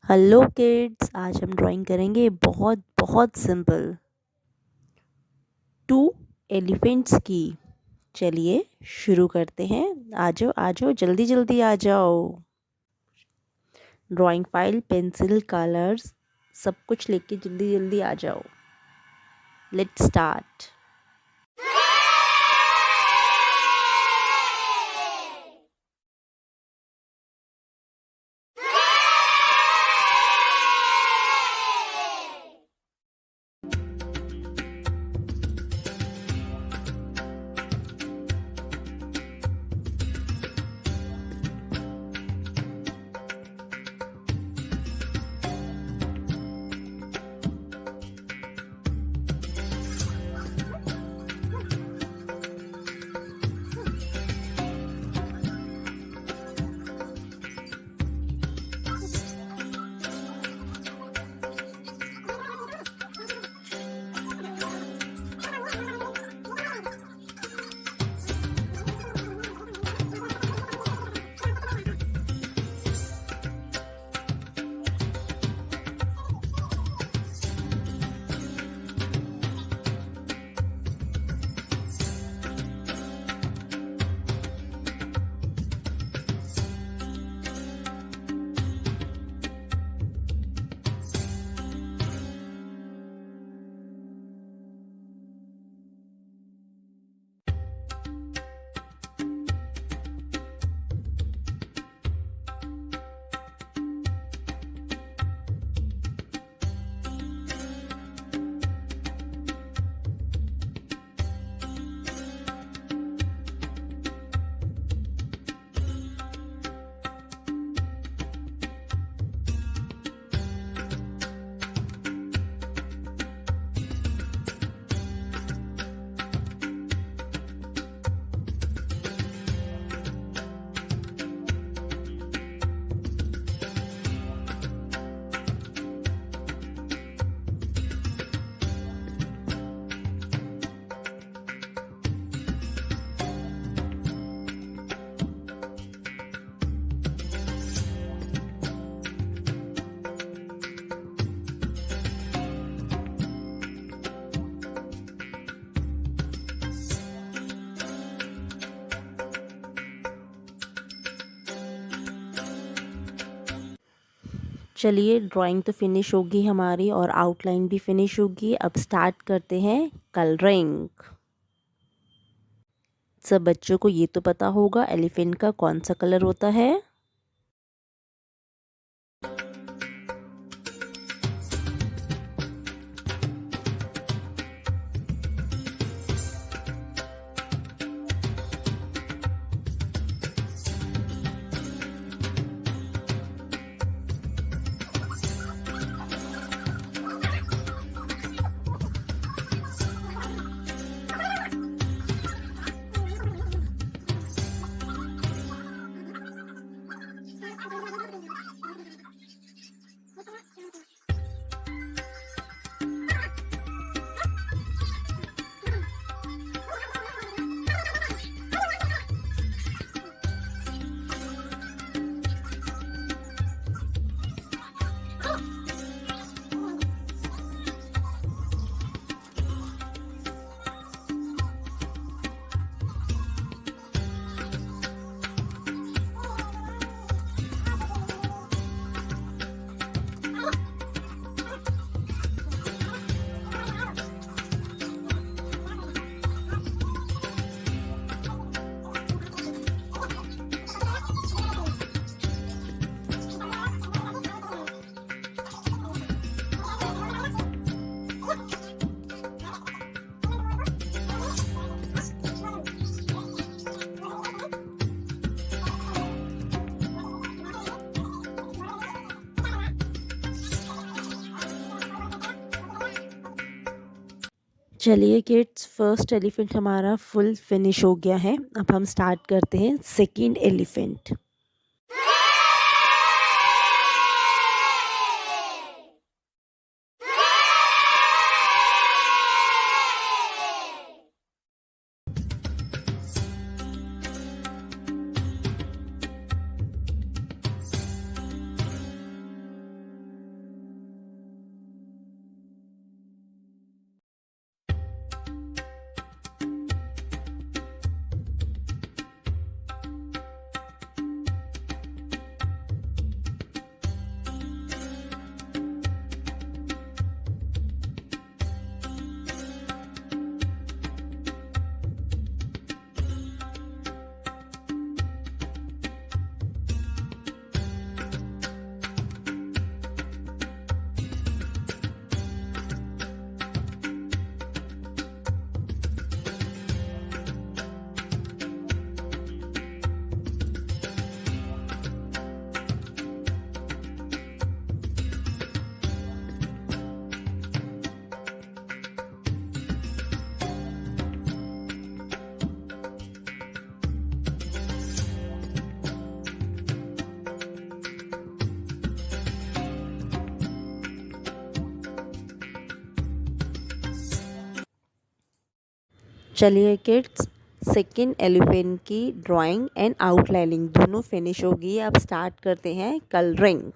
Hello kids, आज हम drawing करेंगे बहुत बहुत सिंपल 2 एलिफेंट्स की। चलिए शुरू करते हैं। आ जाओ आ जाओ, जल्दी जल्दी आ जाओ। ड्राइंग फाइल, पेंसिल, कलर्स सब कुछ लेके जल्दी जल्दी आ जाओ। Let's start. चलिए, ड्राइंग तो फिनिश होगी हमारी और आउटलाइन भी फिनिश होगी। अब स्टार्ट करते हैं कलरिंग। सब बच्चों को ये तो पता होगा एलिफेंट का कौन सा कलर होता है। चलिए किड्स, फर्स्ट एलिफेंट हमारा फुल फिनिश हो गया है। अब हम स्टार्ट करते हैं सेकंड एलिफेंट। चलिए किड्स, सेकेंड एलिफेंट की ड्राइंग एंड आउटलाइनिंग दोनों फिनिश होगी। अब स्टार्ट करते हैं कलरिंग।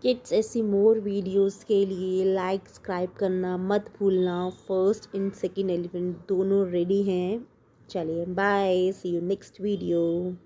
किड्स, ऐसी मोर वीडियोस के लिए लाइक सब्सक्राइब करना मत भूलना। फर्स्ट एंड सेकेंड एलिफेंट दोनों रेडी हैं। चलिए bye, see you next video.